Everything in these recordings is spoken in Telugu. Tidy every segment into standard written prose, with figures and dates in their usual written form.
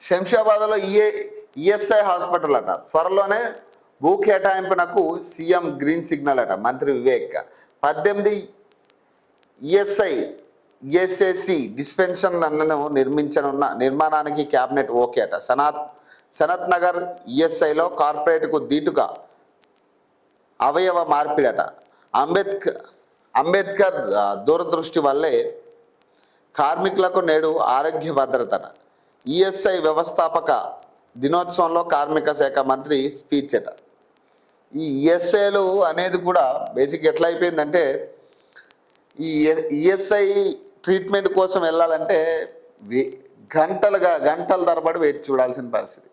శంషాబాద్లో ఈఎస్ఐ హాస్పిటల్ అట త్వరలోనే భూ కేటాయింపునకు సీఎం గ్రీన్ సిగ్నల్ అట. మంత్రి వివేక్ 18 ఈఎస్ఐసి డిస్పెన్షన్లను నిర్మాణానికి క్యాబినెట్ ఓకే అట. సనత్ నగర్ ఈఎస్ఐలో కార్పొరేట్కు దీటుగా అవయవ మార్పిడట. అంబేద్కర్ దూరదృష్టి వల్లే కార్మికులకు నేడు ఆరోగ్య భద్రతట. ఈఎస్ఐ వ్యవస్థాపక దినోత్సవంలో కార్మిక శాఖ మంత్రి స్పీచ్ అట. ఈ ఈఎస్ఐలు అనేది కూడా బేసిక్ ఎట్లా అయిపోయిందంటే, ఈ ఈఎస్ఐ ట్రీట్మెంట్ కోసం వెళ్ళాలంటే గంటల తరబడి వెయిట్ చూడాల్సిన పరిస్థితి.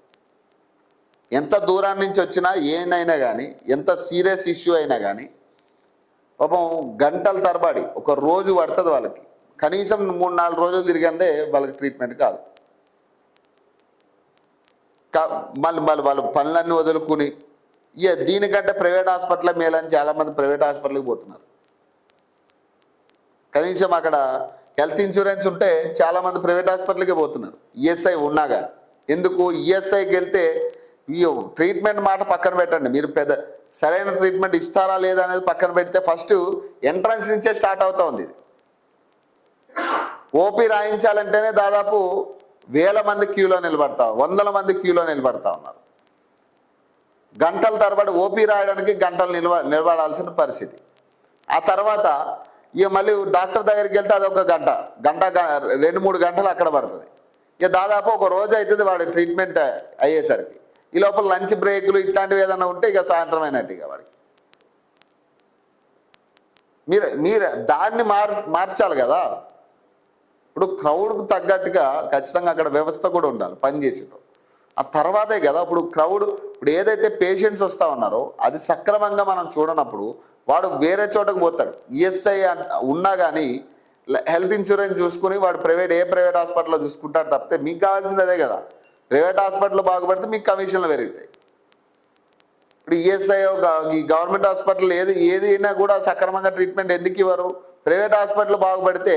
ఎంత దూరాన్ని నుంచి వచ్చినా ఏనైనా కానీ, ఎంత సీరియస్ ఇష్యూ అయినా కానీ పాపం గంటల తరబడి ఒక రోజు పడుతుంది వాళ్ళకి. కనీసం 3-4 రోజులు తిరిగిందే వాళ్ళకి ట్రీట్మెంట్ కాదు. మళ్ళీ వాళ్ళు పనులన్నీ వదులుకుని దీనికంటే ప్రైవేట్ హాస్పిటల్ మేలని చాలామంది ప్రైవేట్ హాస్పిటల్కి పోతున్నారు. కనీసం అక్కడ హెల్త్ ఇన్సూరెన్స్ ఉంటే చాలామంది ప్రైవేట్ హాస్పిటల్కే పోతున్నారు ఈఎస్ఐ ఉన్నా కానీ. ఎందుకు ఈఎస్ఐకి వెళ్తే ఈ ట్రీట్మెంట్ మాట పక్కన పెట్టండి, మీరు పెద్ద సరైన ట్రీట్మెంట్ ఇస్తారా లేదా అనేది పక్కన పెడితే ఫస్ట్ ఎంట్రన్స్ నుంచే స్టార్ట్ అవుతూ ఉంది. ఓపీ రాయించాలంటేనే దాదాపు 1000 మంది క్యూలో నిలబడతా, 100 మంది క్యూలో నిలబడతా ఉన్నారు. గంటల తరబడి ఓపీ రాయడానికి గంటలు నిలబడాల్సిన పరిస్థితి. ఆ తర్వాత ఇక మళ్ళీ డాక్టర్ దగ్గరికి వెళ్తే అదొక గంట 2-3 గంటలు అక్కడ పడుతుంది. ఇక దాదాపు ఒక రోజు అవుతుంది వాడి ట్రీట్మెంట్ అయ్యేసరికి. ఈ లోపల లంచ్ బ్రేకులు ఇట్లాంటివి ఏదైనా ఉంటే ఇక సాయంత్రం అయినట్టు ఇక వాడికి. మీరు దాన్ని మార్చాలి కదా. ఇప్పుడు క్రౌడ్కు తగ్గట్టుగా ఖచ్చితంగా అక్కడ వ్యవస్థ కూడా ఉండాలి పనిచేసేటప్పుడు. ఆ తర్వాతే కదా ఇప్పుడు ఏదైతే పేషెంట్స్ వస్తూ ఉన్నారో అది సక్రమంగా మనం చూడనప్పుడు వాడు వేరే చోటకు పోతాడు. ఈఎస్ఐ ఉన్నా కానీ హెల్త్ ఇన్సూరెన్స్ చూసుకుని వాడు ఏ ప్రైవేట్ హాస్పిటల్లో చూసుకుంటాడు తప్పితే మీకు కావాల్సింది అదే కదా. ప్రైవేట్ హాస్పిటల్ బాగుపడితే మీకు కమిషన్లు పెరుగుతాయి. ఇప్పుడు ఈఎస్ఐ ఈ గవర్నమెంట్ హాస్పిటల్ ఏదైనా కూడా సక్రమంగా ట్రీట్మెంట్ ఎందుకు ఇవ్వరు? ప్రైవేట్ హాస్పిటల్ బాగుపడితే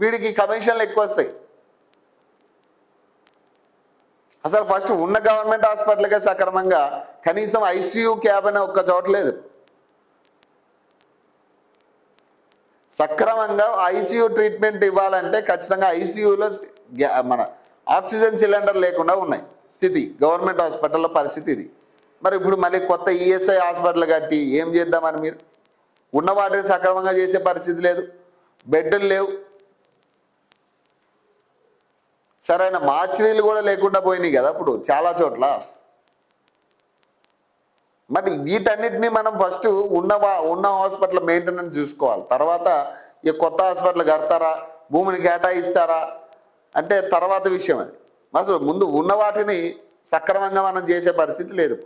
వీడికి కమిషన్లు ఎక్కువ వస్తాయి. అసలు ఫస్ట్ ఉన్న గవర్నమెంట్ హాస్పిటల్కే సక్రమంగా కనీసం ఐసీయూ క్యాబ్ అనే ఒక్క చోట లేదు. సక్రమంగా ఐసీయూ ట్రీట్మెంట్ ఇవ్వాలంటే ఖచ్చితంగా ఐసీయూలో మన ఆక్సిజన్ సిలిండర్ లేకుండా ఉన్నాయి స్థితి గవర్నమెంట్ హాస్పిటల్లో పరిస్థితి ఇది. మరి ఇప్పుడు మళ్ళీ కొత్త ఈఎస్ఐ హాస్పిటల్ కట్టి ఏం చేద్దామని మీరు ఉన్న వాటిని సక్రమంగా చేసే పరిస్థితి లేదు, బెడ్లు లేవు, సరైన మార్చరీలు కూడా లేకుండా పోయినాయి కదా ఇప్పుడు చాలా చోట్ల. మరి వీటన్నిటినీ మనం ఫస్ట్ ఉన్న హాస్పిటల్ మెయింటెనెన్స్ చూసుకోవాలి. తర్వాత ఈ కొత్త హాస్పిటల్ కడతారా, భూమిని కేటాయిస్తారా అంటే తర్వాత విషయం అది. అసలు ముందు ఉన్న వాటిని సక్రమంగా మనం చేసే పరిస్థితి లేదు.